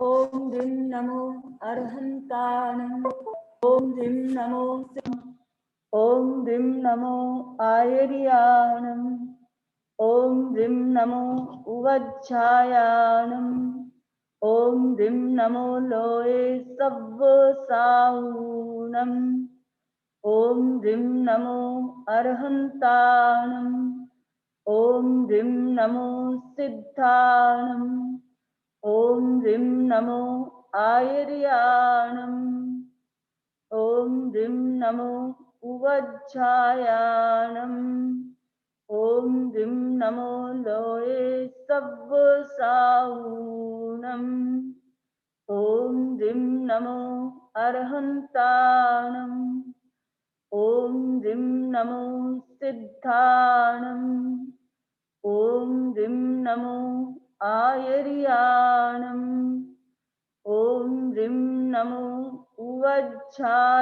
ओम ह्रीं नमो अर्हन्ताणं। ओम ह्रीं नमो ओम ह्रीं नमो आयर्याणं। ओम ह्रीं नमो उवज्झायाणं। ओम ह्रीं नमो लोये सव्वसाहूणम्। ओम ह्रीं नमो अर्हन्ताणं। ओम ह्रीं नमो सिद्धाणं। ओम ह्रीं नमो आयर्याणं। ओम ह्रीं नमो उवज्झायाणं। ओम ह्रीं नमो लोये सव्वसाहूणम्। ओम ह्रीं नमो अर्हन्ताणं। ओम ह्रीं नमो सिद्धाणं। ओम ह्रीं नमो आयर्याणं। ओम ह्रीं नमो उवज्झायाणं।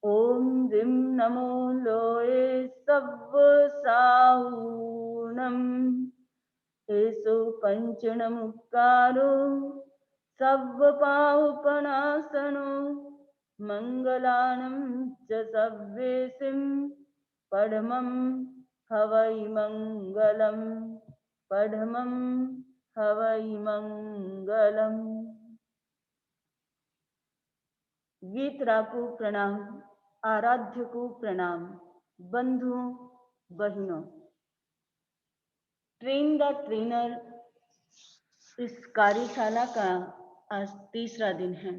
ओम ह्रीं नमो लोये सव्वसाहूणम्। एषो पञ्चणमुक्कारो सव्वपावपनाशनो मङ्गलानं च सव्येसिं पद्मं हवै मङ्गलम्। पद्मं हवै मङ्गलम्। गीतरा को प्रणाम, आराध्य को प्रणाम। बंधुओं बहनों, ट्रेन द ट्रेनर इस कार्यशाला का आज तीसरा दिन है।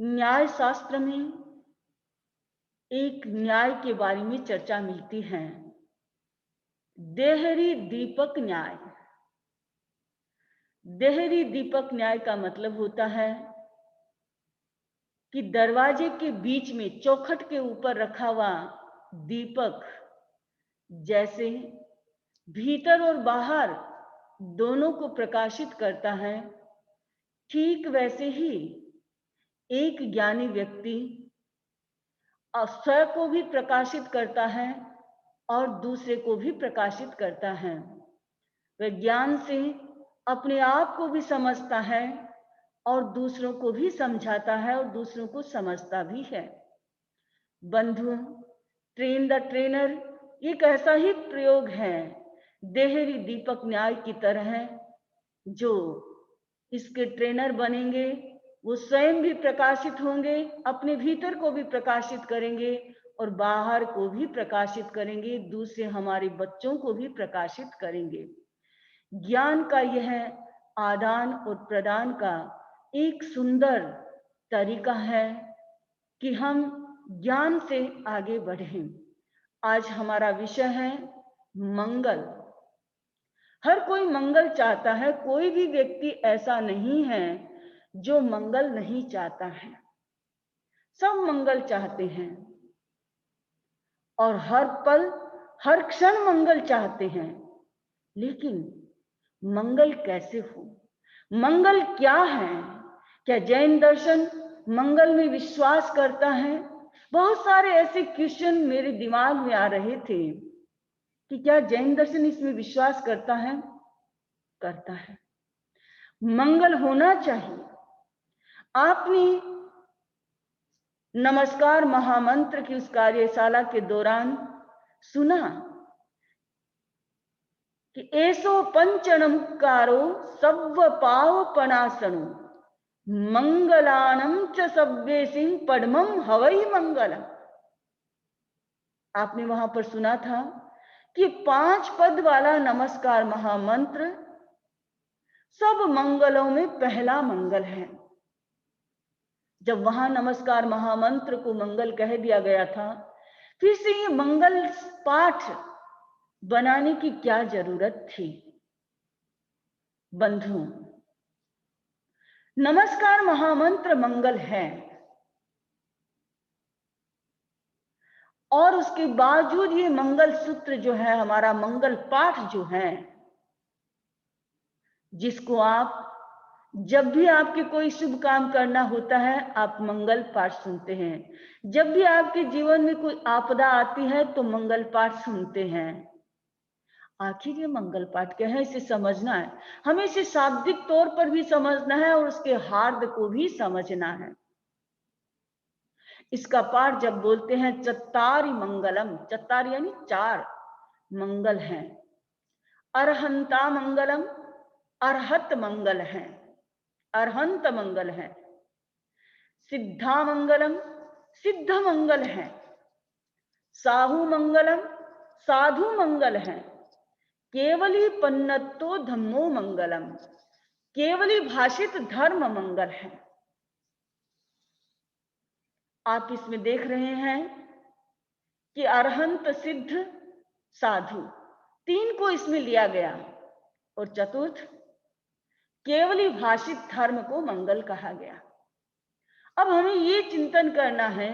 न्याय शास्त्र में एक न्याय के बारे में चर्चा मिलती है, देहरी दीपक न्याय। देहरी दीपक न्याय का मतलब होता है कि दरवाजे के बीच में चौखट के ऊपर रखा हुआ दीपक जैसे भीतर और बाहर दोनों को प्रकाशित करता है, ठीक वैसे ही एक ज्ञानी व्यक्ति स्वयं को भी प्रकाशित करता है और दूसरे को भी प्रकाशित करता है। वह ज्ञान से अपने आप को भी समझता है और दूसरों को भी समझाता है और दूसरों को समझता भी है। बंधुओं, ट्रेन द ट्रेनर एक ऐसा ही प्रयोग है, देहरी दीपक न्याय की तरह। जो इसके ट्रेनर बनेंगे वो स्वयं भी प्रकाशित होंगे, अपने भीतर को भी प्रकाशित करेंगे और बाहर को भी प्रकाशित करेंगे, दूसरे हमारे बच्चों को भी प्रकाशित करेंगे। ज्ञान का यह आदान और प्रदान का एक सुंदर तरीका है कि हम ज्ञान से आगे बढ़ें। आज हमारा विषय है मंगल। हर कोई मंगल चाहता है, कोई भी व्यक्ति ऐसा नहीं है जो मंगल नहीं चाहता है। सब मंगल चाहते हैं और हर पल हर क्षण मंगल चाहते हैं। लेकिन मंगल कैसे हो? मंगल क्या है? क्या जैन दर्शन मंगल में विश्वास करता है? बहुत सारे ऐसे क्वेश्चन मेरे दिमाग में आ रहे थे कि क्या जैन दर्शन इसमें विश्वास करता है? करता है। मंगल होना चाहिए। आपने नमस्कार महामंत्र की उस कार्यशाला के दौरान सुना कि एसो पंचणमुक्कारो सव्व पावपनाशनो मंगलानं च सव्येसिं पद्मं हवै मंगलम्। आपने वहां पर सुना था कि 5 पद वाला नमस्कार महामंत्र सब मंगलों में पहला मंगल है। जब वहां नमस्कार महामंत्र को मंगल कह दिया गया था, फिर से ये मंगल पाठ बनाने की क्या जरूरत थी? बंधुओं, नमस्कार महामंत्र मंगल है और उसके बावजूद ये मंगल सूत्र जो है, हमारा मंगल पाठ जो है, जिसको आप जब भी आपके कोई शुभ काम करना होता है, आप मंगल पाठ सुनते हैं। जब भी आपके जीवन में कोई आपदा आती है तो मंगल पाठ सुनते हैं। आखिर ये मंगल पाठ क्या है, इसे समझना है। हमें इसे शाब्दिक तौर पर भी समझना है और उसके हार्द को भी समझना है। इसका पाठ जब बोलते हैं चत्तारि मंगलम, चत्तारि यानी 4 मंगल हैं। अरहंता मंगलम, अरहत मंगल है, अरहंत मंगल है। सिद्धा मंगलम, सिद्ध मंगल है। साहु मंगलम, साधु मंगल है। केवली पन्नतो धम्मो मंगलम, केवली भाषित धर्म मंगल है। आप इसमें देख रहे हैं कि अरहंत, सिद्ध, साधु 3 को इसमें लिया गया और चतुर्थ केवली भाषित धर्म को मंगल कहा गया। अब हमें ये चिंतन करना है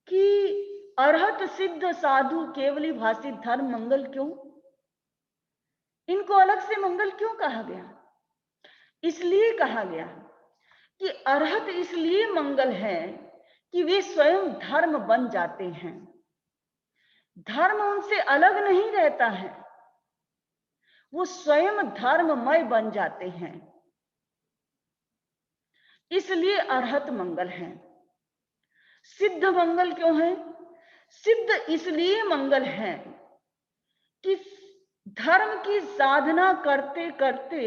कि अरहत, सिद्ध, साधु, केवली भाषित धर्म मंगल क्यों, इनको अलग से मंगल क्यों कहा गया? इसलिए कहा गया कि अरहत इसलिए मंगल है कि वे स्वयं धर्म बन जाते हैं। धर्म उनसे अलग नहीं रहता है, वो स्वयं धर्ममय बन जाते हैं, इसलिए अरहत मंगल है। सिद्ध मंगल क्यों है? सिद्ध इसलिए मंगल है कि धर्म की साधना करते करते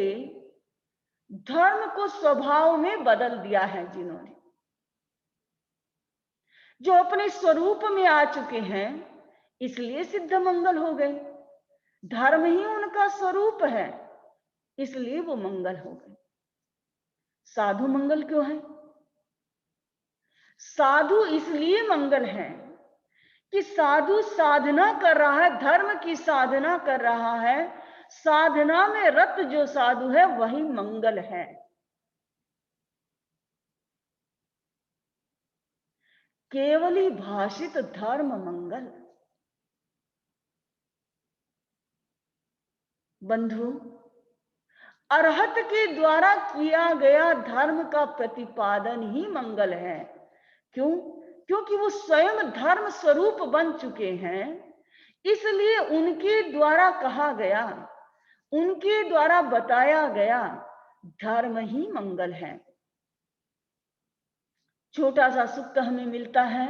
धर्म को स्वभाव में बदल दिया है जिन्होंने, जो अपने स्वरूप में आ चुके हैं, इसलिए सिद्ध मंगल हो गए। धर्म ही उनका स्वरूप है, इसलिए वो मंगल हो गए। साधु मंगल क्यों है? साधु इसलिए मंगल है कि साधु साधना कर रहा है, धर्म की साधना कर रहा है। साधना में रत जो साधु है वही मंगल है। केवली भाषित धर्म मंगल। बंधु, अरहत के द्वारा किया गया धर्म का प्रतिपादन ही मंगल है। क्यों? क्योंकि वो स्वयं धर्म स्वरूप बन चुके हैं, इसलिए उनके द्वारा कहा गया, उनके द्वारा बताया गया धर्म ही मंगल है। छोटा सा सूक्त हमें मिलता है,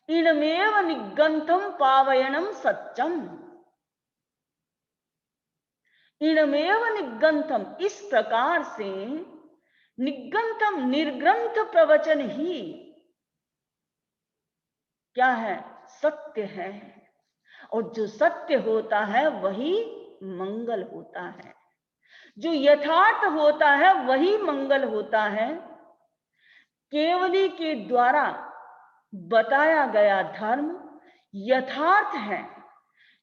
इनमेव निगंतम पावयनम सत्यम। इनमेव निगंतम, इस प्रकार से निगंतम निर्ग्रंथ प्रवचन ही क्या है? सत्य है। और जो सत्य होता है वही मंगल होता है। जो यथार्थ होता है वही मंगल होता है। केवली के द्वारा बताया गया धर्म यथार्थ है।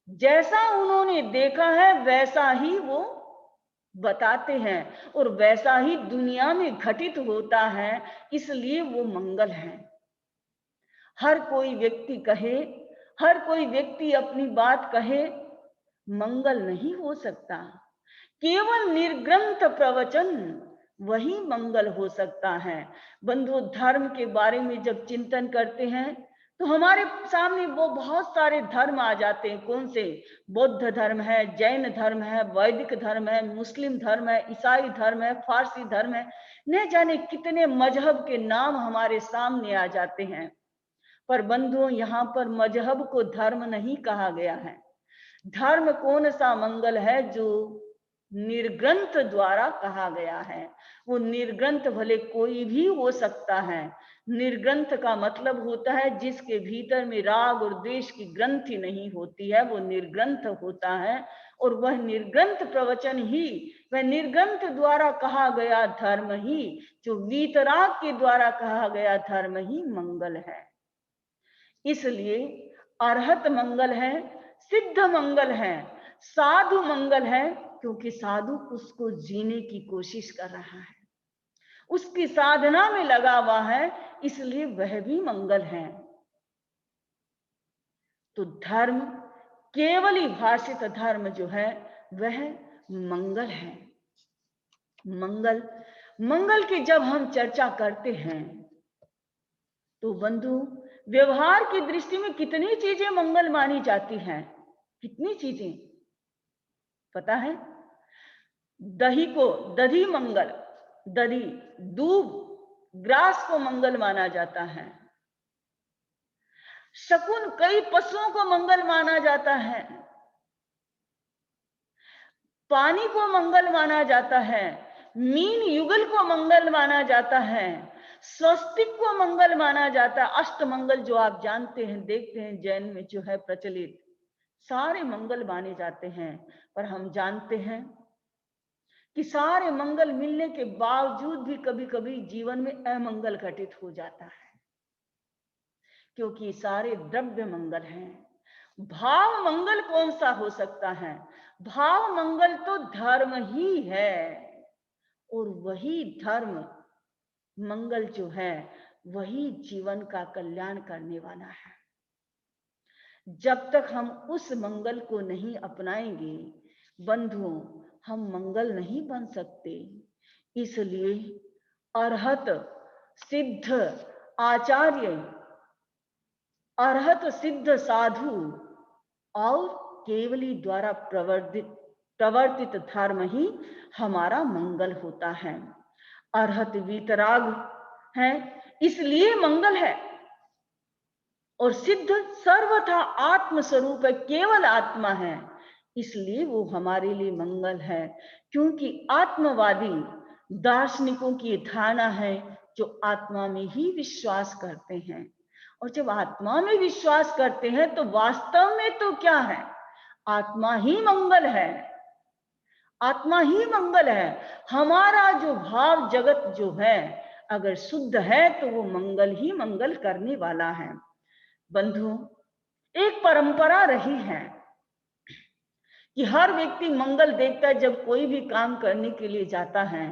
जैसा उन्होंने देखा है वैसा ही वो बताते हैं और वैसा ही दुनिया में घटित होता है, इसलिए वो मंगल है। हर कोई व्यक्ति कहे, हर कोई व्यक्ति अपनी बात कहे, मंगल नहीं हो सकता। केवल निर्ग्रंथ प्रवचन वही मंगल हो सकता है। बंधु, धर्म के बारे में जब चिंतन करते हैं तो हमारे सामने वो बहुत सारे धर्म आ जाते हैं। कौन से? बौद्ध धर्म है, जैन धर्म है, वैदिक धर्म है, मुस्लिम धर्म है, ईसाई धर्म है, फारसी धर्म है, न जाने कितने मजहब के नाम हमारे सामने आ जाते हैं। पर बंधुओं, यहाँ पर मजहब को धर्म नहीं कहा गया है। धर्म कौन सा मंगल है? जो निर्ग्रंथ द्वारा कहा गया है। वो निर्ग्रंथ भले कोई भी हो सकता है। निर्ग्रंथ का मतलब होता है जिसके भीतर में राग और द्वेष की ग्रंथि नहीं होती है, वो निर्ग्रंथ होता है। और वह निर्ग्रंथ प्रवचन ही, वह निर्ग्रंथ द्वारा कहा गया धर्म ही, जो वीतराग के द्वारा कहा गया धर्म ही मंगल है। इसलिए अरहत मंगल है, सिद्ध मंगल है, साधु मंगल है, क्योंकि साधु उसको जीने की कोशिश कर रहा है, उसकी साधना में लगा हुआ है, इसलिए वह भी मंगल है। तो धर्म, केवली भाषित धर्म जो है वह मंगल है। मंगल मंगल की जब हम चर्चा करते हैं तो बंधु, व्यवहार की दृष्टि में कितनी चीजें मंगल मानी जाती हैं, कितनी चीजें पता है? दही को दधी मंगल, दधी, दूब, ग्रास को मंगल माना जाता है। शकुन कई पशुओं को मंगल माना जाता है। पानी को मंगल माना जाता है। मीन युगल को मंगल माना जाता है। स्वस्तिक को मंगल माना जाता है। अष्टमंगल जो आप जानते हैं, देखते हैं जैन में जो है प्रचलित, सारे मंगल माने जाते हैं। पर हम जानते हैं कि सारे मंगल मिलने के बावजूद भी कभी कभी जीवन में अमंगल घटित हो जाता है, क्योंकि सारे द्रव्य मंगल हैं। भाव मंगल कौन सा हो सकता है? भाव मंगल तो धर्म ही है, और वही धर्म मंगल जो है वही जीवन का कल्याण करने वाला है। जब तक हम उस मंगल को नहीं अपनाएंगे बंधुओं, हम मंगल नहीं बन सकते। इसलिए अरहत सिद्ध आचार्य, अरहत सिद्ध साधु और केवली द्वारा प्रवर्तित धर्म ही हमारा मंगल होता है। अरहत वीतराग है इसलिए मंगल है, और सिद्ध सर्वथा आत्म स्वरूप है, केवल आत्मा है, इसलिए वो हमारे लिए मंगल है। क्योंकि आत्मवादी दार्शनिकों की धारणा है जो आत्मा में ही विश्वास करते हैं, और जब आत्मा में विश्वास करते हैं तो वास्तव में तो क्या है? आत्मा ही मंगल है, आत्मा ही मंगल है। हमारा जो भाव जगत जो है अगर शुद्ध है तो वो मंगल ही मंगल करने वाला है। बंधुओं, एक परंपरा रही है कि हर व्यक्ति मंगल देखता है। जब कोई भी काम करने के लिए जाता है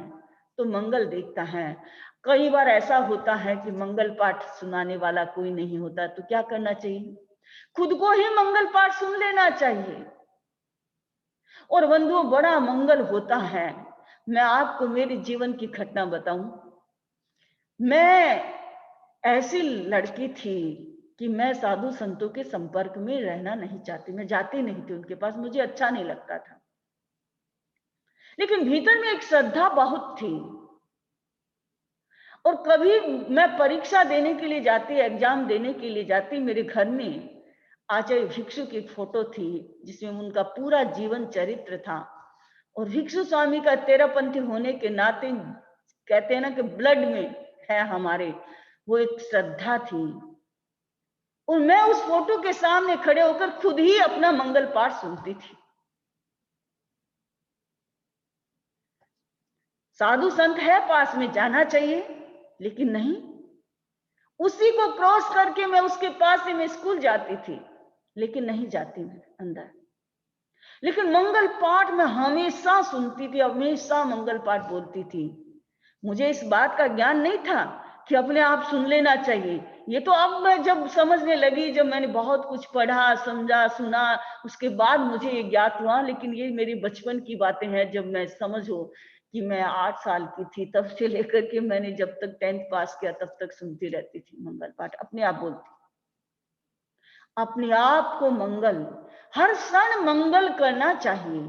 तो मंगल देखता है। कई बार ऐसा होता है कि मंगल पाठ सुनाने वाला कोई नहीं होता, तो क्या करना चाहिए? खुद को ही मंगल पाठ सुन लेना चाहिए। और बंधुओं, बड़ा मंगल होता है। मैं आपको मेरे जीवन की घटना बताऊं। मैं ऐसी लड़की थी कि मैं साधु संतों के संपर्क में रहना नहीं चाहती, मैं जाती नहीं थी उनके पास, मुझे अच्छा नहीं लगता था। लेकिन भीतर में एक श्रद्धा बहुत थी, और कभी मैं परीक्षा देने के लिए जाती, एग्जाम देने के लिए जाती, मेरे घर में आचार्य भिक्षु की फोटो थी जिसमें उनका पूरा जीवन चरित्र था। और भिक्षु स्वामी का तेरापंथी होने के नाते कहते हैं ना कि ब्लड में है हमारे, वो एक श्रद्धा थी। और मैं उस फोटो के सामने खड़े होकर खुद ही अपना मंगल पाठ सुनती थी। साधु संत है पास में, जाना चाहिए, लेकिन नहीं, उसी को क्रॉस करके मैं उसके पास से मैं स्कूल जाती थी, लेकिन नहीं जाती मैं अंदर। लेकिन मंगल पाठ मैं हमेशा सुनती थी, हमेशा मंगल पाठ बोलती थी। मुझे इस बात का ज्ञान नहीं था कि अपने आप सुन लेना चाहिए। ये तो अब मैं जब समझने लगी, जब मैंने बहुत कुछ पढ़ा, समझा, सुना, उसके बाद मुझे ये ज्ञात हुआ। लेकिन ये मेरी बचपन की बातें हैं। जब मैं समझो कि मैं 8 साल की थी, तब से लेकर के मैंने जब तक 10th पास किया तब तक सुनती रहती थी मंगल पाठ, अपने आप बोलती, अपने आप को मंगल, हर क्षण मंगल करना चाहिए।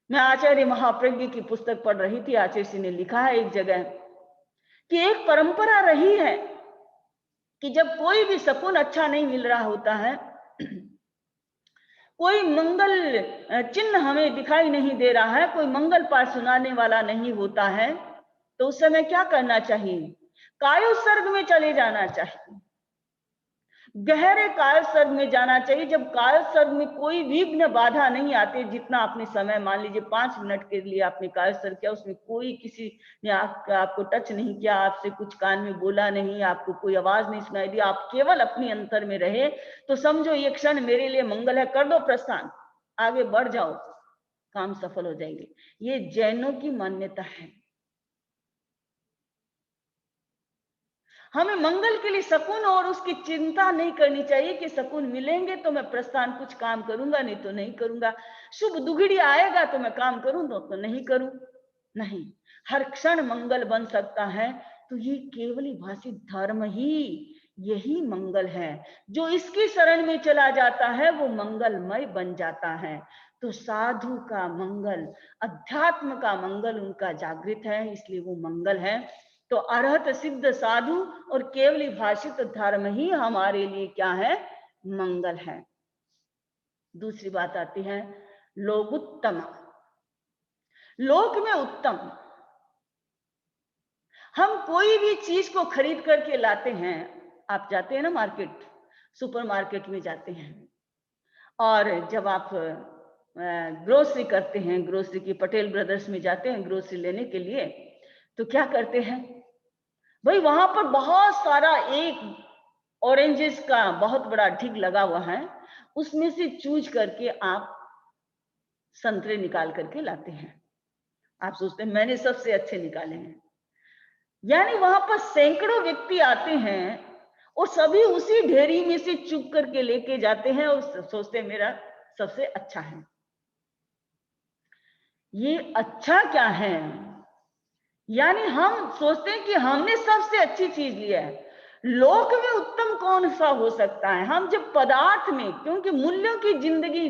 मैं आचार्य महाप्रज्ञ की पुस्तक पढ़ रही थी। आचार्य जी ने लिखा है एक जगह कि एक परंपरा रही है कि जब कोई भी शकुन अच्छा नहीं मिल रहा होता है, कोई मंगल चिन्ह हमें दिखाई नहीं दे रहा है, कोई मंगल पाठ सुनाने वाला नहीं होता है, तो उस समय क्या करना चाहिए? कायोत्सर्ग में चले जाना चाहिए, गहरे कायोत्सर्ग में जाना चाहिए। जब कायोत्सर्ग में कोई विघ्न बाधा नहीं आती, जितना आपने समय, मान लीजिए 5 मिनट के लिए आपने कायोत्सर्ग किया, उसमें कोई किसी ने आपको टच नहीं किया, आपसे कुछ कान में बोला नहीं, आपको कोई आवाज नहीं सुनाई दी, आप केवल अपनी अंतर में रहे, तो समझो ये क्षण मेरे लिए मंगल है, कर दो प्रस्थान, आगे बढ़ जाओ, काम सफल हो जाएंगे। ये जैनों की मान्यता है। हमें मंगल के लिए शकुन और उसकी चिंता नहीं करनी चाहिए कि शकुन मिलेंगे तो मैं प्रस्थान कुछ काम करूंगा, नहीं तो नहीं करूंगा। शुभ दुघड़ी आएगा तो मैं काम करूं, तो नहीं करूं, नहीं। हर क्षण मंगल बन सकता है, तो ये केवली भाषित धर्म ही यही मंगल है। जो इसकी शरण में चला जाता है वो मंगलमय बन जाता है। तो साधु का मंगल, अध्यात्म का मंगल उनका जागृत है, इसलिए वो मंगल है। तो अरहत सिद्ध साधु और केवली भाषित धर्म ही हमारे लिए क्या है? मंगल है। दूसरी बात आती है लोगुत्तम। लोक में उत्तम, हम कोई भी चीज को खरीद करके लाते हैं। आप जाते हैं ना मार्केट, सुपर मार्केट में जाते हैं, और जब आप ग्रोसरी करते हैं, ग्रोसरी की पटेल ब्रदर्स में जाते हैं ग्रोसरी लेने के लिए, तो क्या करते हैं भाई, वहां पर बहुत सारा एक ऑरेंजेस का बहुत बड़ा ढिग लगा हुआ है, उसमें से चूज करके आप संतरे निकाल करके लाते हैं। आप सोचते हैं मैंने सबसे अच्छे निकाले हैं, यानी वहां पर सैकड़ों व्यक्ति आते हैं और सभी उसी ढेरी में से चुप करके लेके जाते हैं और सोचते हैं मेरा सबसे अच्छा है। ये अच्छा क्या है? यानी हम सोचते हैं कि हमने सबसे अच्छी चीज लिया है। लोक में उत्तम कौन सा हो सकता है? हम जब पदार्थ में, क्योंकि मूल्यों की जिंदगी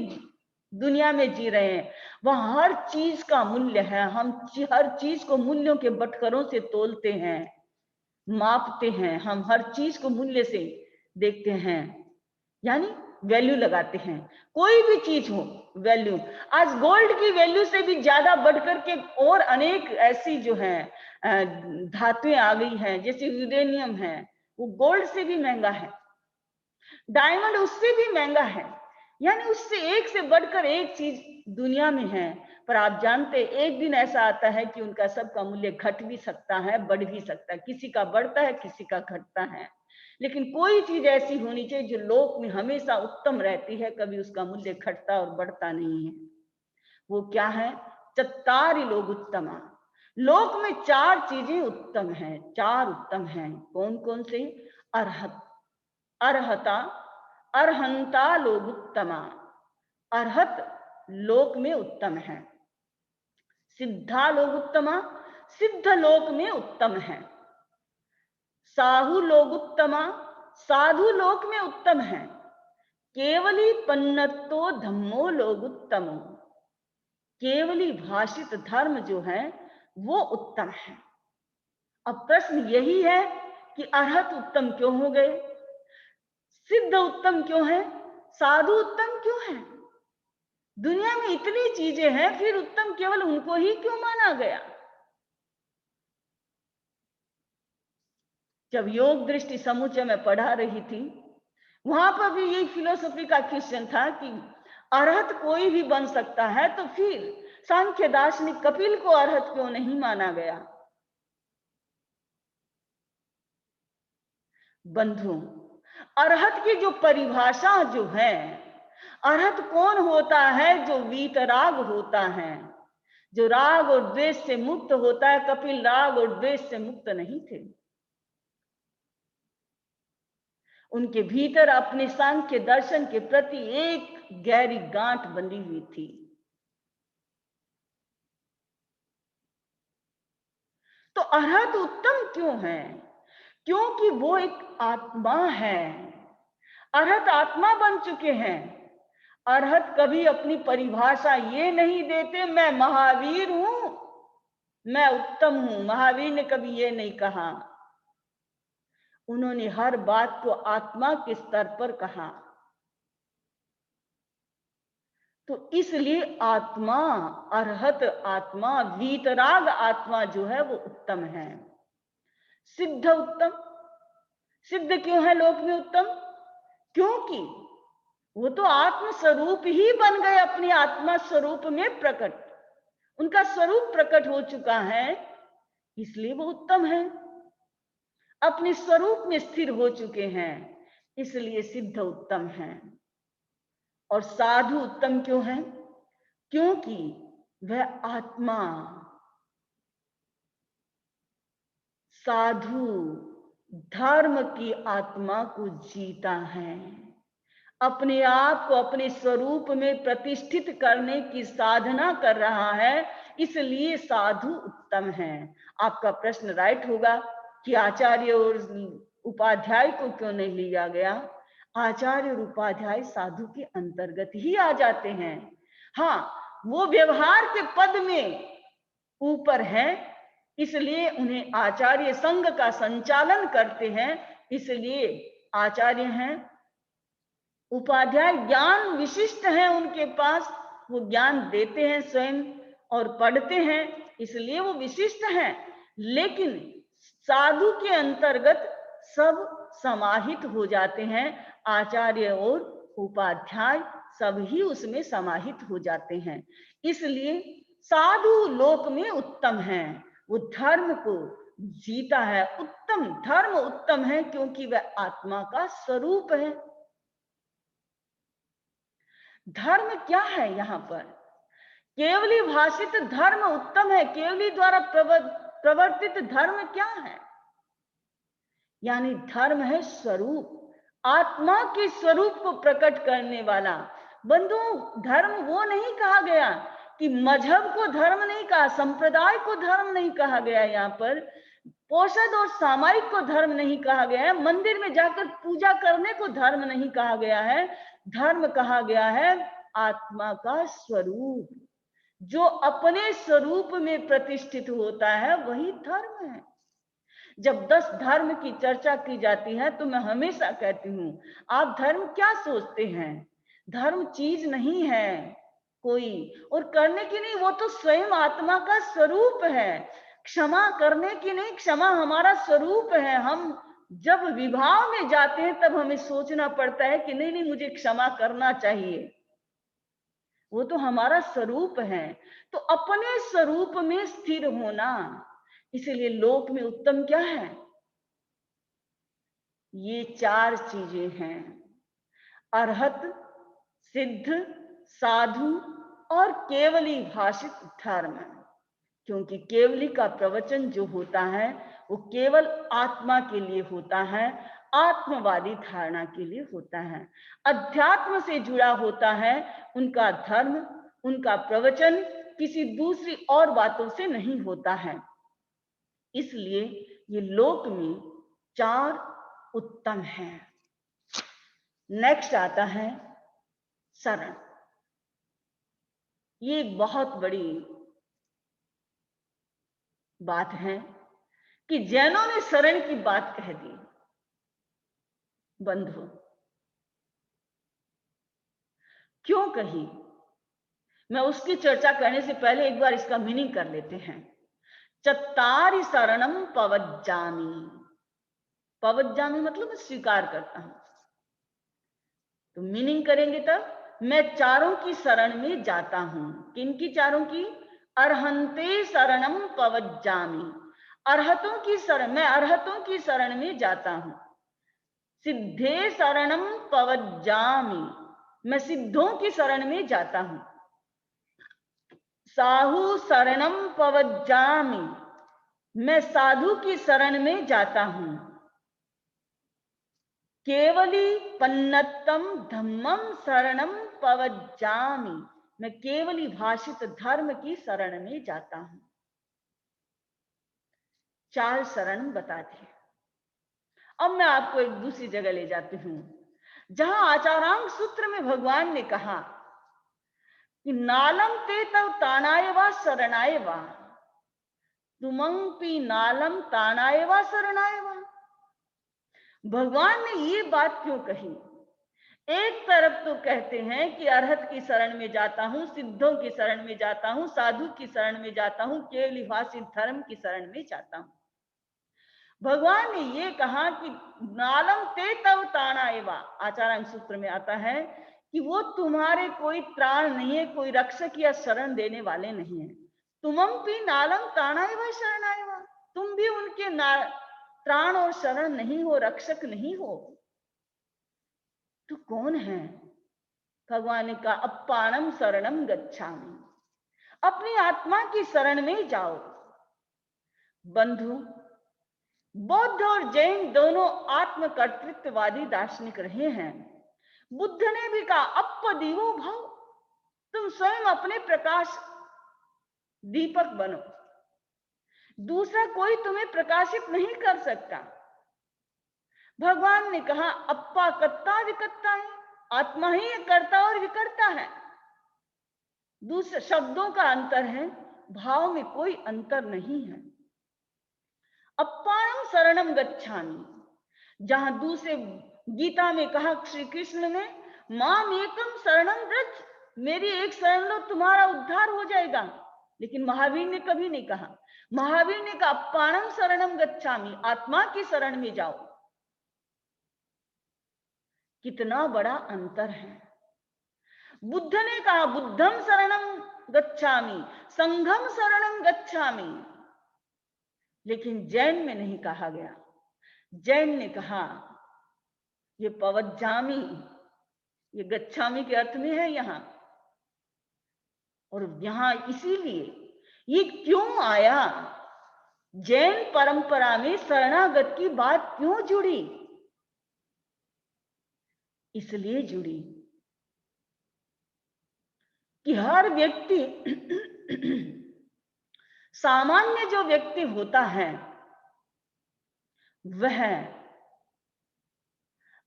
दुनिया में जी रहे हैं, वहां हर चीज का मूल्य है। हम हर चीज को मूल्यों के बटखरों से तोलते हैं, मापते हैं, हम हर चीज को मूल्य से देखते हैं, यानी वैल्यू लगाते हैं। कोई भी चीज हो वैल्यू, आज गोल्ड की वैल्यू से भी ज्यादा बढ़कर के और अनेक ऐसी जो है धातुएं आ गई हैं, जैसे यूरेनियम है, वो गोल्ड से भी महंगा है, डायमंड उससे भी महंगा है, यानी उससे एक से बढ़कर एक चीज दुनिया में है। पर आप जानते एक दिन ऐसा आता है कि उनका सबका मूल्य घट भी सकता है, बढ़ भी सकता है, किसी का बढ़ता है किसी का घटता है। लेकिन कोई चीज ऐसी होनी चाहिए जो लोक में हमेशा उत्तम रहती है, कभी उसका मूल्य घटता और बढ़ता नहीं है। वो क्या है? चत्तारि लोग उत्तमा। लोक में चार चीजें उत्तम हैं, चार उत्तम हैं। कौन कौन से? अरहत, अर्हता, अर्हंता लोग उत्तमा। अर्हत लोक में उत्तम है। सिद्धा लोग उत्तमा, सिद्ध लोक में उत्तम है। साहु लोग उत्तमा, साधु लोक में उत्तम है। केवली पन्नतो धम्मो लोग उत्तमो, केवली भाषित धर्म जो है वो उत्तम है। अब प्रश्न यही है कि अरहत उत्तम क्यों हो गए, सिद्ध उत्तम क्यों है, साधु उत्तम क्यों है? दुनिया में इतनी चीजें हैं, फिर उत्तम केवल उनको ही क्यों माना गया? जब योग दृष्टि समुच्चय में पढ़ा रही थी, वहां पर भी यही फिलोसफी का क्वेश्चन था कि अरहत कोई भी बन सकता है, तो फिर सांख्य दार्शनिक कपिल को अरहत क्यों नहीं माना गया? बंधु, अरहत की जो परिभाषा जो है, अरहत कौन होता है? जो वीतराग होता है, जो राग और द्वेष से मुक्त होता है। कपिल राग और द्वेष से मुक्त नहीं थे, उनके भीतर अपने सांख्य दर्शन के प्रति एक गहरी गांठ बंधी हुई थी। तो अरहत उत्तम क्यों है? क्योंकि वो एक आत्मा है। अरहत आत्मा बन चुके हैं। अरहत कभी अपनी परिभाषा ये नहीं देते मैं महावीर हूं, मैं उत्तम हूं। महावीर ने कभी ये नहीं कहा, उन्होंने हर बात को आत्मा के स्तर पर कहा। तो इसलिए आत्मा, अरहत आत्मा, वीतराग आत्मा जो है वो उत्तम है। सिद्ध उत्तम, सिद्ध क्यों है लोक में उत्तम? क्योंकि वो तो आत्म स्वरूप ही बन गए, अपनी आत्मा स्वरूप में प्रकट, उनका स्वरूप प्रकट हो चुका है, इसलिए वो उत्तम है। अपने स्वरूप में स्थिर हो चुके हैं, इसलिए सिद्ध उत्तम है। और साधु उत्तम क्यों है? क्योंकि वह आत्मा, साधु धर्म की आत्मा को जीता है, अपने आप को अपने स्वरूप में प्रतिष्ठित करने की साधना कर रहा है, इसलिए साधु उत्तम है। आपका प्रश्न राइट होगा कि आचार्य और उपाध्याय को क्यों नहीं लिया गया? आचार्य और उपाध्याय साधु के अंतर्गत ही आ जाते हैं। हाँ, वो व्यवहार के पद में ऊपर है, इसलिए उन्हें आचार्य संघ का संचालन करते हैं, इसलिए आचार्य हैं। उपाध्याय ज्ञान विशिष्ट है उनके पास, वो ज्ञान देते हैं स्वयं और पढ़ते हैं, इसलिए वो विशिष्ट हैं। लेकिन साधु के अंतर्गत सब समाहित हो जाते हैं, आचार्य और उपाध्याय सब ही उसमें समाहित हो जाते हैं। इसलिए साधु लोक में उत्तम है, वो धर्म को जीता है। उत्तम धर्म उत्तम है क्योंकि वह आत्मा का स्वरूप है। धर्म क्या है? यहाँ पर केवली भाषित धर्म उत्तम है। केवली द्वारा प्रवर्तित धर्म क्या है? यानी धर्म है स्वरूप, आत्मा के स्वरूप को प्रकट करने वाला। बंधुओं, धर्म वो नहीं कहा गया कि मजहब को धर्म नहीं कहा, संप्रदाय को धर्म नहीं कहा गया, यहाँ पर पोषद और सामायिक को धर्म नहीं कहा गया है, मंदिर में जाकर पूजा करने को धर्म नहीं कहा गया है। धर्म कहा गया है आत्मा का स्वरूप। जो अपने स्वरूप में प्रतिष्ठित होता है वही धर्म है। जब 10 धर्म की चर्चा की जाती है तो मैं हमेशा कहती हूं, आप धर्म क्या सोचते हैं? धर्म चीज नहीं है कोई, और करने की नहीं, वो तो स्वयं आत्मा का स्वरूप है। क्षमा करने की नहीं, क्षमा हमारा स्वरूप है। हम जब विभाव में जाते हैं तब हमें सोचना पड़ता है कि नहीं नहीं, मुझे क्षमा करना चाहिए, वो तो हमारा स्वरूप है। तो अपने स्वरूप में स्थिर होना, इसलिए लोक में उत्तम क्या है? ये 4 चीजें हैं, अरहत, सिद्ध, साधु और केवली भाषित धर्म। क्योंकि केवली का प्रवचन जो होता है वो केवल आत्मा के लिए होता है, आत्मवादी धारणा के लिए होता है, अध्यात्म से जुड़ा होता है। उनका धर्म, उनका प्रवचन किसी दूसरी और बातों से नहीं होता है। इसलिए ये लोक में 4 उत्तम है। नेक्स्ट आता है शरण। ये बहुत बड़ी बात है कि जैनों ने शरण की बात कह दी। बंधु, क्यों कही? मैं उसकी चर्चा करने से पहले एक बार इसका मीनिंग कर लेते हैं। चत्तारि शरणम पवज्जामि। पवज्जामि मतलब मैं स्वीकार करता हूं, तो मीनिंग करेंगे तब, मैं चारों की शरण में जाता हूं। किनकी चारों की? अरहंते शरणम पवज्जामि। अरहतों की शरण, मैं अरहतों की शरण में जाता हूं। सिद्धे शरणम पवज्जामि, मैं सिद्धों की शरण में जाता हूं। साहु शरणम पवज्जामि, मैं साधु की शरण में जाता हूं। केवली पन्नतम धम्मम शरणम पवज्जामि, मैं केवली भाषित धर्म की शरण में जाता हूं। 4 शरण बता दी। अब मैं आपको एक दूसरी जगह ले जाती हूं, जहां आचारांग सूत्र में भगवान ने कहा कि नालम ते तव तानाय वा शरणाय वा, तुमंपि नालम तानाय वा शरणाय वा। भगवान ने ये बात क्यों कही? एक तरफ तो कहते हैं कि अरहत की शरण में जाता हूं, सिद्धों की शरण में जाता हूं, साधु की शरण में जाता हूं, केवली भाषित धर्म की शरण में जाता हूं। भगवान ने ये कहा कि नालम ते तव तानाय वा, आचारांग सूत्र में आता है कि वो तुम्हारे कोई त्राण नहीं है, कोई रक्षक या शरण देने वाले नहीं है। तुमंपि नालम तानाय वा शरणाय वा, तुम भी उनके त्राण और शरण नहीं हो, रक्षक नहीं हो। तो कौन है? भगवान ने कहा अप्पाणम शरणम गच्छामि, अपनी आत्मा की शरण में जाओ। बंधु, बौद्ध और जैन दोनों आत्मकर्तृत्ववादी दार्शनिक रहे हैं। बुद्ध ने भी कहा अप्पदीवो भव, तुम स्वयं अपने प्रकाश दीपक बनो, दूसरा कोई तुम्हें प्रकाशित नहीं कर सकता। भगवान ने कहा अप्पा कत्ता विकत्ता है, आत्मा ही करता और विकर्ता है। दूसरे शब्दों का अंतर है, भाव में कोई अंतर नहीं है। अप्पाणम शरणम गच्छामि, जहां दूसरे गीता में कहा श्री कृष्ण ने माम एकम शरणम व्रज, मेरी एक शरण लो तुम्हारा उद्धार हो जाएगा। लेकिन महावीर ने कभी नहीं कहा। महावीर ने कहा अप्पाणम शरणम गच्छामि, आत्मा की शरण में जाओ। कितना बड़ा अंतर है। बुद्ध ने कहा बुद्धम शरणम गच्छामि, संघम शरणम गच्छामि, लेकिन जैन में नहीं कहा गया। जैन ने कहा ये पवज्जामि, ये गच्छामि के अर्थ में है यहां। और यहां इसीलिए ये क्यों आया, जैन परंपरा में शरणागत की बात क्यों जुड़ी? इसलिए जुड़ी कि हर व्यक्ति सामान्य जो व्यक्ति होता है वह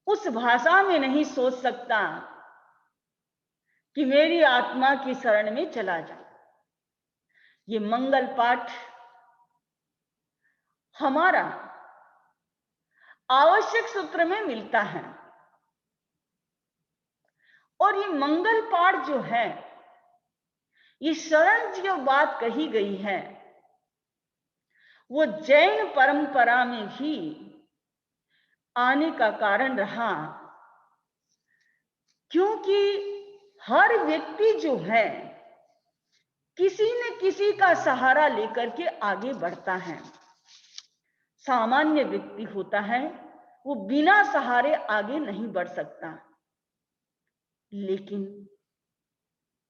उस भाषा में नहीं सोच सकता कि मेरी आत्मा की शरण में चला जा। ये मंगल पाठ हमारा आवश्यक सूत्र में मिलता है। और ये मंगल पाठ जो है, ये शरण जो बात कही गई है, वो जैन परंपरा में भी आने का कारण रहा। क्योंकि हर व्यक्ति जो है किसी न किसी का सहारा लेकर के आगे बढ़ता है। सामान्य व्यक्ति होता है वो बिना सहारे आगे नहीं बढ़ सकता, लेकिन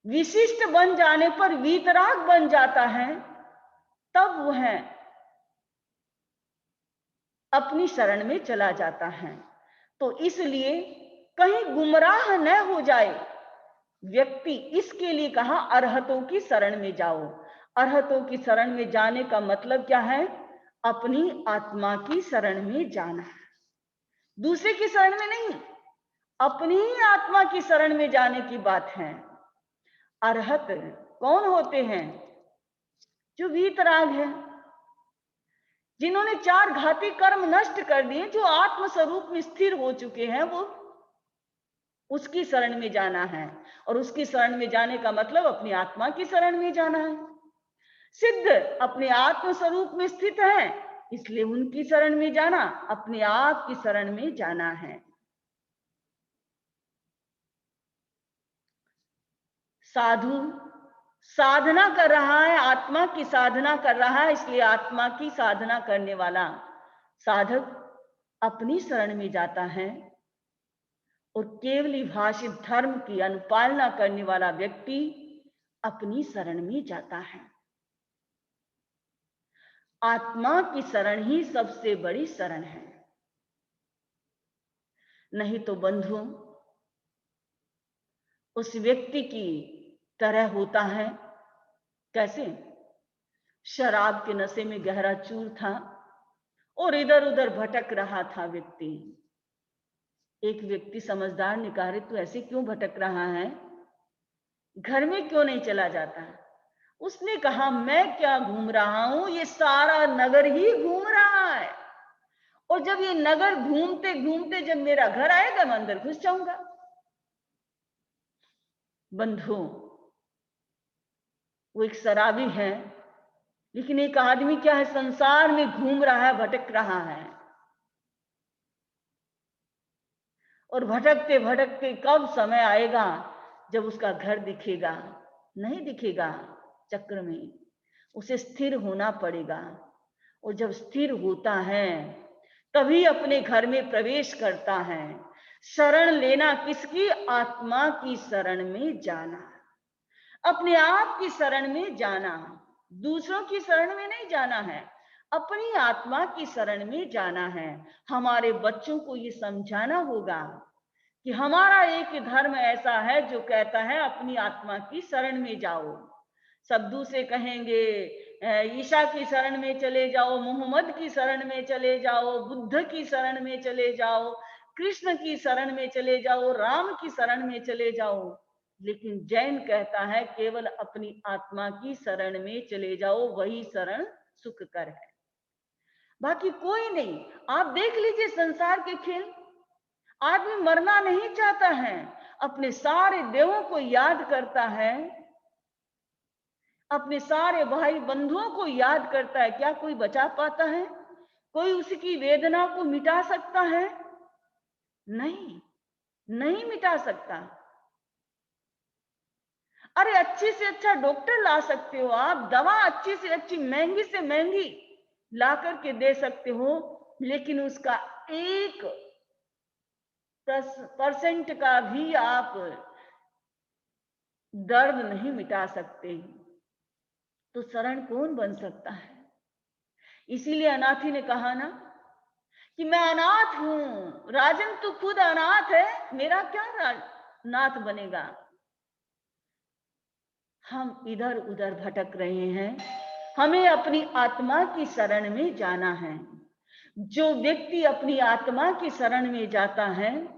विशिष्ट बन जाने पर, वीतराग बन जाता है, तब वह अपनी शरण में चला जाता है। तो इसलिए कहीं गुमराह न हो जाए व्यक्ति, इसके लिए कहा अरहतों की शरण में जाओ। अरहतों की शरण में जाने का मतलब क्या है? अपनी आत्मा की शरण में जाना, दूसरे की शरण में नहीं, अपनी ही आत्मा की शरण में जाने की बात है। अरहत कौन होते हैं? जो वीतराग है, जिन्होंने 4 घाती कर्म नष्ट कर दिए, जो आत्म स्वरूप में स्थिर हो चुके हैं, वो उसकी शरण में जाना है। और उसकी शरण में जाने का मतलब अपनी आत्मा की शरण में जाना है। सिद्ध अपने आत्म स्वरूप में स्थित है, इसलिए उनकी शरण में जाना, अपने आप की शरण में जाना है। साधु साधना कर रहा है, आत्मा की साधना कर रहा है, इसलिए आत्मा की साधना करने वाला साधक अपनी शरण में जाता है। और केवली भाषित धर्म की अनुपालना करने वाला व्यक्ति अपनी शरण में जाता है। आत्मा की शरण ही सबसे बड़ी शरण है। नहीं तो बंधुओं, उस व्यक्ति की तरह होता है, कैसे? शराब के नशे में गहरा चूर था और इधर उधर भटक रहा था व्यक्ति। एक व्यक्ति समझदार ने कहा, तू ऐसे क्यों भटक रहा है, घर में क्यों नहीं चला जाता? उसने कहा, मैं क्या घूम रहा हूं, ये सारा नगर ही घूम रहा है, और जब ये नगर घूमते घूमते जब मेरा घर आएगा, मैं अंदर घुस जाऊंगा। बंधु, वो एक शराबी है, लेकिन एक आदमी क्या है, संसार में घूम रहा है, भटक रहा है। और भटकते भटकते कब समय आएगा जब उसका घर दिखेगा? नहीं दिखेगा। चक्र में उसे स्थिर होना पड़ेगा, और जब स्थिर होता है तभी अपने घर में प्रवेश करता है। शरण लेना किसकी? आत्मा की शरण में जाना, अपने आप की शरण में जाना, दूसरों की शरण में नहीं जाना है, अपनी आत्मा की शरण में जाना है। हमारे बच्चों को ये समझाना होगा कि हमारा एक धर्म ऐसा है जो कहता है अपनी आत्मा की शरण में जाओ। सब दूसरे कहेंगे ईशा की शरण में चले जाओ, मोहम्मद की शरण में चले जाओ, बुद्ध की शरण में चले जाओ, कृष्ण की शरण में चले जाओ, राम की शरण में चले जाओ। लेकिन जैन कहता है केवल अपनी आत्मा की शरण में चले जाओ, वही शरण सुखकर है, बाकी कोई नहीं। आप देख लीजिए संसार के खेल, आदमी मरना नहीं चाहता है, अपने सारे देवों को याद करता है, अपने सारे भाई बंधुओं को याद करता है। क्या कोई बचा पाता है? कोई उसकी वेदना को मिटा सकता है? नहीं, नहीं मिटा सकता। अरे अच्छे से अच्छा डॉक्टर ला सकते हो आप, दवा अच्छी से अच्छी महंगी से महंगी ला करके दे सकते हो, लेकिन उसका 1% का भी आप दर्द नहीं मिटा सकते। तो शरण कौन बन सकता है? इसीलिए अनाथी ने कहा ना कि मैं अनाथ हूं। राजन तू खुद अनाथ है, मेरा क्या नाथ बनेगा? हम इधर उधर भटक रहे हैं, हमें अपनी आत्मा की शरण में जाना है। जो व्यक्ति अपनी आत्मा की शरण में जाता है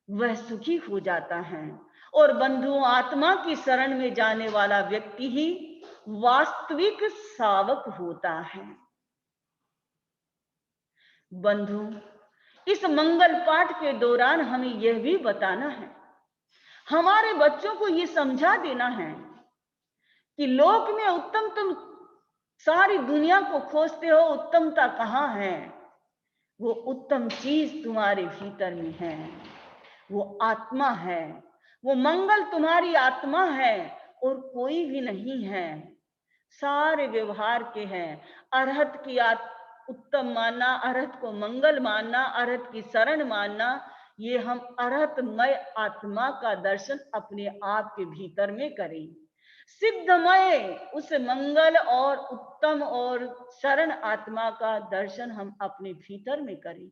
वह सुखी हो जाता है। और बंधुओं, आत्मा की शरण में जाने वाला व्यक्ति ही वास्तविक सावक होता है। बंधु, इस मंगल पाठ के दौरान हमें यह भी बताना है, हमारे बच्चों को यह समझा देना है कि लोक में उत्तम, तुम सारी दुनिया को खोजते हो, उत्तमता कहाँ है? वो उत्तम चीज तुम्हारे भीतर में है, वो आत्मा है, वो मंगल तुम्हारी आत्मा है और कोई भी नहीं है। सारे व्यवहार के हैं। अरहत की उत्तम मानना, अरहत को मंगल मानना, अरहत की शरण मानना, ये हम अरहतमय आत्मा का दर्शन अपने आप के भीतर में करें। सिद्धमय उस मंगल और उत्तम और शरण आत्मा का दर्शन हम अपने भीतर में करें।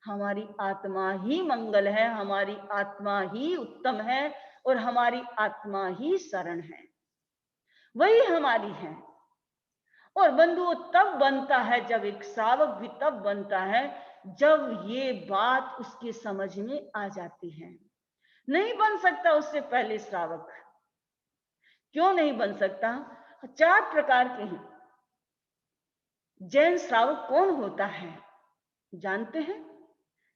हमारी आत्मा ही मंगल है, हमारी आत्मा ही उत्तम है और हमारी आत्मा ही शरण है, वही हमारी है। और बंधुओं, तब बनता है जब एक श्रावक भी तब बनता है जब ये बात उसके समझ में आ जाती है। नहीं बन सकता उससे पहले श्रावक। क्यों नहीं बन सकता? 4 प्रकार के हैं। जैन श्रावक कौन होता है जानते हैं?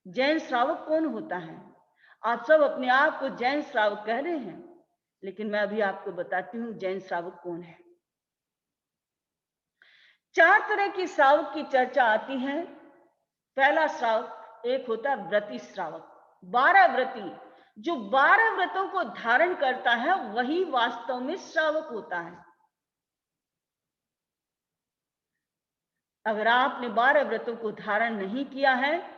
जैन श्रावक कौन होता है? आप सब अपने आप को जैन श्रावक कह रहे हैं, लेकिन मैं अभी आपको बताती हूं जैन श्रावक कौन है। 4 तरह की श्रावक की चर्चा आती है। पहला श्रावक एक होता है व्रती श्रावक, 12 व्रती, जो 12 व्रतों को धारण करता है वही वास्तव में श्रावक होता है। अगर आपने 12 व्रतों को धारण नहीं किया है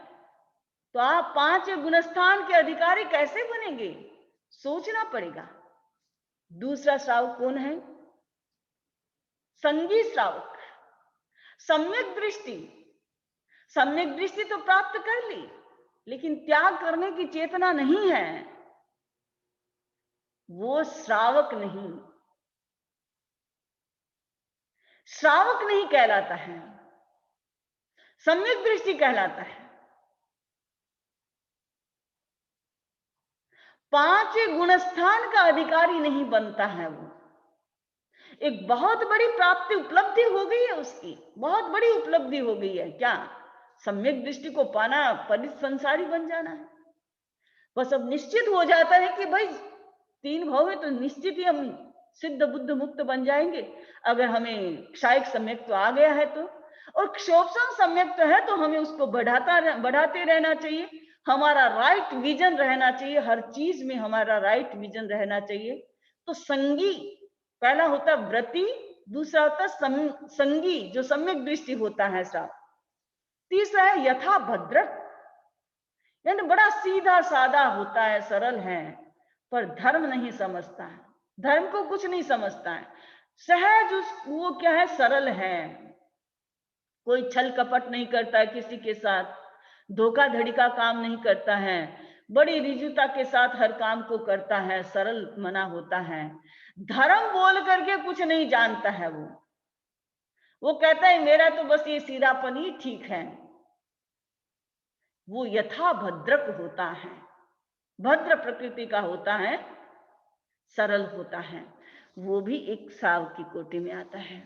तो आप 5 गुणस्थान के अधिकारी कैसे बनेंगे? सोचना पड़ेगा। दूसरा श्रावक कौन है? संगी श्रावक। सम्यक दृष्टि, सम्यक दृष्टि तो प्राप्त कर ली, लेकिन त्याग करने की चेतना नहीं है, वो श्रावक नहीं, श्रावक नहीं कहलाता है, सम्यक दृष्टि कहलाता है। 5 गुणस्थान का अधिकारी नहीं बनता है वो। एक बहुत बड़ी प्राप्ति उपलब्धि हो गई है उसकी, बहुत बड़ी उपलब्धि हो गई है। क्या? सम्यक दृष्टि को पाना, परिसंसारी बन जाना है। बस अब निश्चित हो जाता है कि भाई 3 भव है तो निश्चित ही हम सिद्ध बुद्ध मुक्त बन जाएंगे। अगर हमें क्षायिक सम्यक तो आ गया है तो, और क्षोभसम सम्यक तो है तो हमें उसको बढ़ाते रहना चाहिए। हमारा राइट विजन रहना चाहिए, हर चीज में हमारा राइट विजन रहना चाहिए। तो संगी पहला होता है व्रती, दूसरा होता है संगी जो सम्यक दृष्टि होता है साहब। तीसरा है यथा भद्र, यानी बड़ा सीधा साधा होता है, सरल है, पर धर्म नहीं समझता है, धर्म को कुछ नहीं समझता है। सहज वो क्या है? सरल है, कोई छल कपट नहीं करता है किसी के साथ, धोखाधड़ी का काम नहीं करता है, बड़ी रिजुता के साथ हर काम को करता है, सरल मना होता है। धर्म बोल करके कुछ नहीं जानता है वो कहता है मेरा तो बस ये सीधापन ही ठीक है। वो यथा भद्रक होता है, भद्र प्रकृति का होता है, सरल होता है, वो भी एक साव की कोटि में आता है।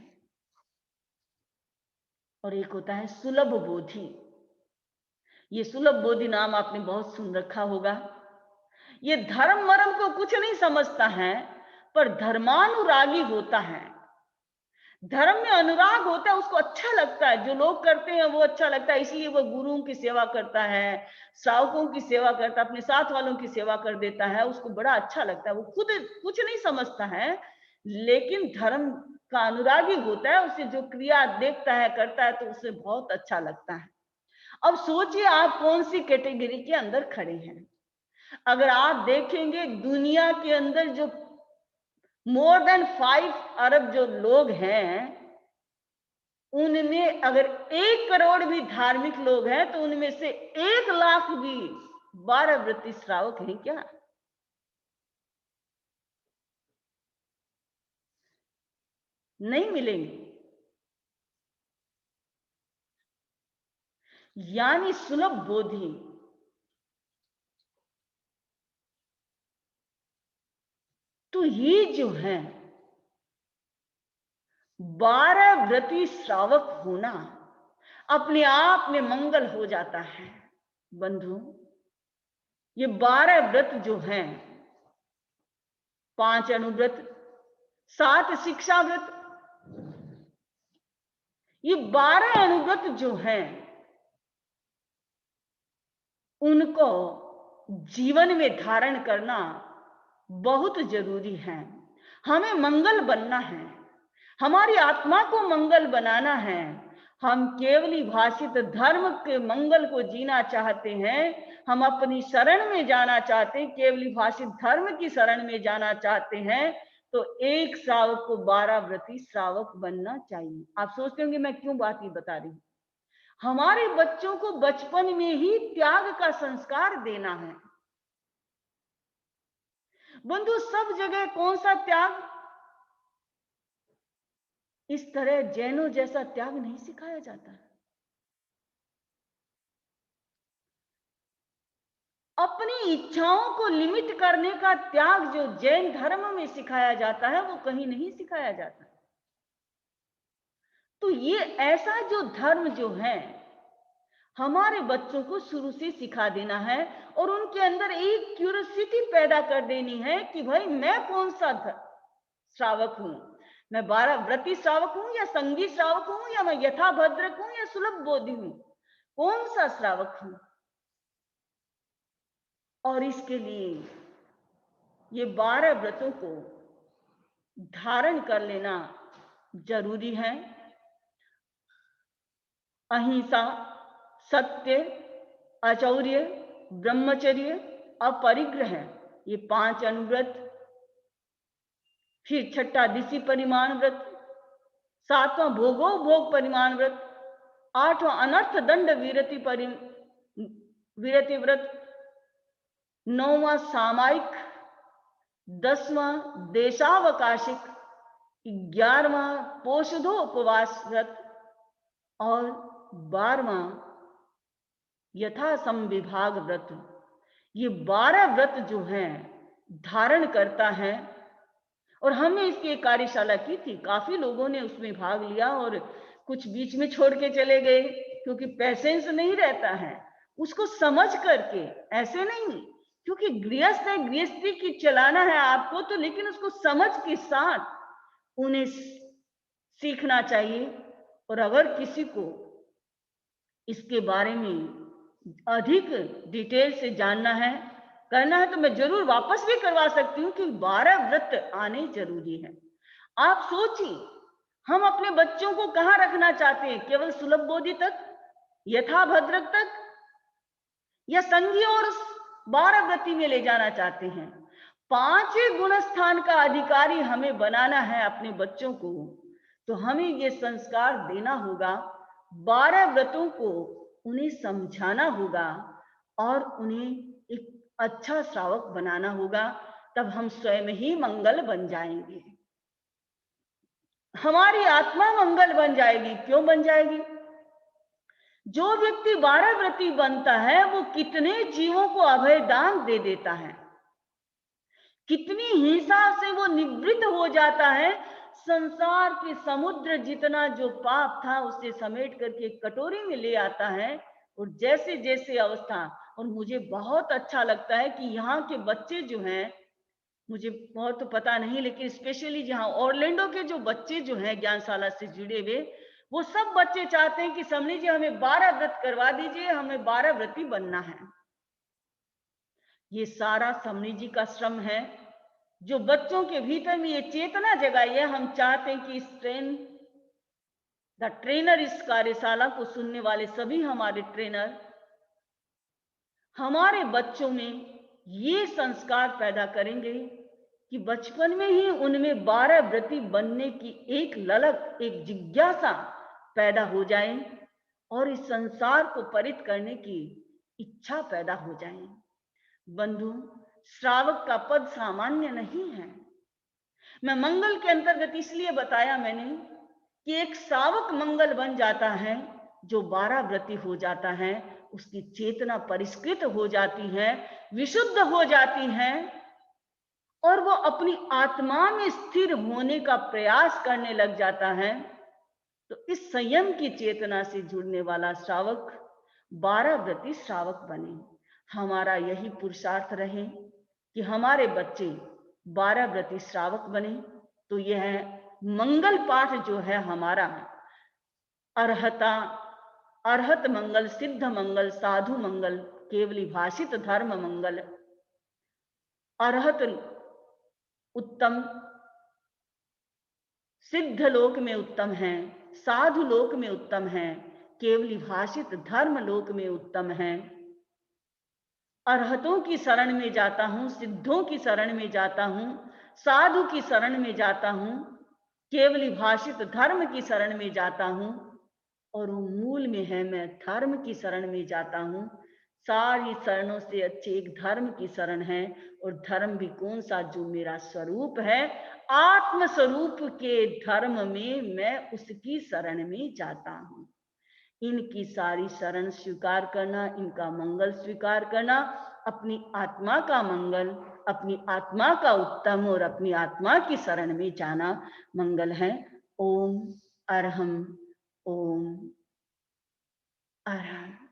और एक होता है सुलभ बोधि। ये सुलभ बोधि नाम आपने बहुत सुन रखा होगा। ये धर्म मर्म को कुछ नहीं समझता है, पर धर्मानुरागी होता है। धर्म में अनुराग होता है, उसको अच्छा लगता है, जो लोग करते हैं वो अच्छा लगता है, इसलिए वो गुरुओं की सेवा करता है, श्रावकों की सेवा करता है, अपने साथ वालों की सेवा कर देता है, उसको बड़ा अच्छा लगता है। वो खुद कुछ नहीं समझता है, लेकिन धर्म का अनुरागी होता है, उसे जो क्रिया देखता है करता है तो उसे बहुत अच्छा लगता है। अब सोचिए आप कौन सी कैटेगरी के अंदर खड़े हैं। अगर आप देखेंगे दुनिया के अंदर जो मोर देन 5 अरब जो लोग हैं, उनमें अगर 1 करोड़ भी धार्मिक लोग हैं तो उनमें से 1 लाख भी 12 व्रती श्रावक हैं क्या? नहीं मिलेंगे। यानी सुलभ बोधि, तो ये जो है 12 व्रती श्रावक होना अपने आप में मंगल हो जाता है। बंधु, ये 12 व्रत जो हैं, 5 अनुव्रत, 7 शिक्षा व्रत, ये 12 अनुव्रत जो हैं उनको जीवन में धारण करना बहुत जरूरी है। हमें मंगल बनना है, हमारी आत्मा को मंगल बनाना है। हम केवली भाषित धर्म के मंगल को जीना चाहते हैं, हम अपनी शरण में जाना चाहते हैं, केवली भाषित धर्म की शरण में जाना चाहते हैं, तो एक श्रावक को 12 व्रती श्रावक बनना चाहिए। आप सोचते होंगे मैं क्यों बात ये बता रही हूं। हमारे बच्चों को बचपन में ही त्याग का संस्कार देना है। बंधु, सब जगह कौन सा त्याग? इस तरह जैनों जैसा त्याग नहीं सिखाया जाता। अपनी इच्छाओं को लिमिट करने का त्याग जो जैन धर्म में सिखाया जाता है वो कहीं नहीं सिखाया जाता। तो ये ऐसा जो धर्म जो है हमारे बच्चों को शुरू से सिखा देना है और उनके अंदर एक क्यूरियोसिटी पैदा कर देनी है कि भाई मैं कौन सा श्रावक हूं, मैं 12 व्रती श्रावक हूं या संगी श्रावक हूं या मैं यथा भद्रक हूं या सुलभ बोधि हूं, कौन सा श्रावक हूं। और इसके लिए ये 12 व्रतों को धारण कर लेना जरूरी है। अहिंसा, सत्य, आचौर्य, ब्रह्मचर्य, अपरिग्रह, ये 5 अनुव्रत। फिर छठा दिशी परिमाण व्रत, 7वां भोगो भोग परिमाण व्रत, 8वां अनर्थ दंड विरति व्रत, 9वां सामायिक, 10वां देशावकाशिक, 11वां पोषधो उपवास व्रत और 12वां यथा समविभाग व्रत। ये 12 व्रत जो हैं धारण करता है। और हमने इसकी एक कार्यशाला की थी, काफी लोगों ने उसमें भाग लिया और कुछ बीच में छोड़ के चले गए क्योंकि पेशेंस नहीं रहता है उसको समझ करके। ऐसे नहीं, क्योंकि गृहस्थ है, गृहस्थी की चलाना है आपको तो, लेकिन उसको समझ के साथ उन्हें सीखना चाहिए। और अगर किसी को इसके बारे में अधिक डिटेल से जानना है, करना है, तो मैं जरूर वापस भी करवा सकती हूँ कि 12 व्रत आने जरूरी है। आप सोचिए, हम अपने बच्चों को कहाँ रखना चाहते हैं? केवल सुलभ बोधि तक, यथा भद्रक तक, या संगी और 12 व्रती में ले जाना चाहते हैं? 5 गुण स्थान का अधिकारी हमें बनाना है अपने बच्चों को, तो हमें ये संस्कार देना होगा। 12 व्रतों को उन्हें समझाना होगा और उन्हें एक अच्छा श्रावक बनाना होगा। तब हम स्वयं ही मंगल बन जाएंगे, हमारी आत्मा मंगल बन जाएगी। क्यों बन जाएगी? जो व्यक्ति 12 व्रती बनता है वो कितने जीवों को अभय दान दे देता है, कितनी हिंसा से वो निवृत्त हो जाता है। संसार के समुद्र जितना जो पाप था उसे समेट करके कटोरी में ले आता है। और जैसे जैसे अवस्था, और मुझे बहुत अच्छा लगता है कि यहाँ के बच्चे जो हैं, मुझे बहुत तो पता नहीं, लेकिन स्पेशली जहाँ ऑरलैंडो के जो बच्चे जो हैं ज्ञानशाला से जुड़े हुए, वो सब बच्चे चाहते हैं कि समनी जी हमें 12 व्रत करवा दीजिए, हमें 12 व्रती बनना है। ये सारा समनी जी का श्रम है जो बच्चों के भीतर में ये चेतना जगाई है। हम चाहते हैं कि इस कार्यशाला को सुनने वाले सभी हमारे ट्रेनर हमारे बच्चों में ये संस्कार पैदा करेंगे कि बचपन में ही उनमें 12 व्रती बनने की एक ललक, एक जिज्ञासा पैदा हो जाए और इस संसार को परित करने की इच्छा पैदा हो जाए। बंधु, श्रावक का पद सामान्य नहीं है। मैं मंगल के अंतर्गत इसलिए बताया मैंने कि एक श्रावक मंगल बन जाता है, जो 12 व्रती हो जाता है, उसकी चेतना परिष्कृत हो जाती है, विशुद्ध हो जाती है और वो अपनी आत्मा में स्थिर होने का प्रयास करने लग जाता है। तो इस संयम की चेतना से जुड़ने वाला श्रावक 12 व्रती श्रावक बने। हमारा यही पुरुषार्थ रहे कि हमारे बच्चे 12 व्रती श्रावक बने। तो यह मंगल पाठ जो है हमारा, अर्हत मंगल, सिद्ध मंगल, साधु मंगल, केवली भाषित धर्म मंगल, अर्हत उत्तम, सिद्ध लोक में उत्तम है, साधु लोक में उत्तम है, केवली भाषित धर्म लोक में उत्तम है। अर्हतों की शरण में जाता हूं, सिद्धों की शरण में जाता हूं, साधु की शरण में जाता हूं, केवली भाषित धर्म की शरण में जाता हूं और वो मूल में है मैं धर्म की शरण में जाता हूं। सारी शरणों से अच्छे एक धर्म की शरण है, और धर्म भी कौन सा? जो मेरा स्वरूप है, आत्म स्वरूप के धर्म में मैं उसकी शरण में जाता हूं। इनकी सारी शरण स्वीकार करना, इनका मंगल स्वीकार करना, अपनी आत्मा का मंगल, अपनी आत्मा का उत्तम और अपनी आत्मा की शरण में जाना मंगल है। ओम अरहम, ओम अरहम।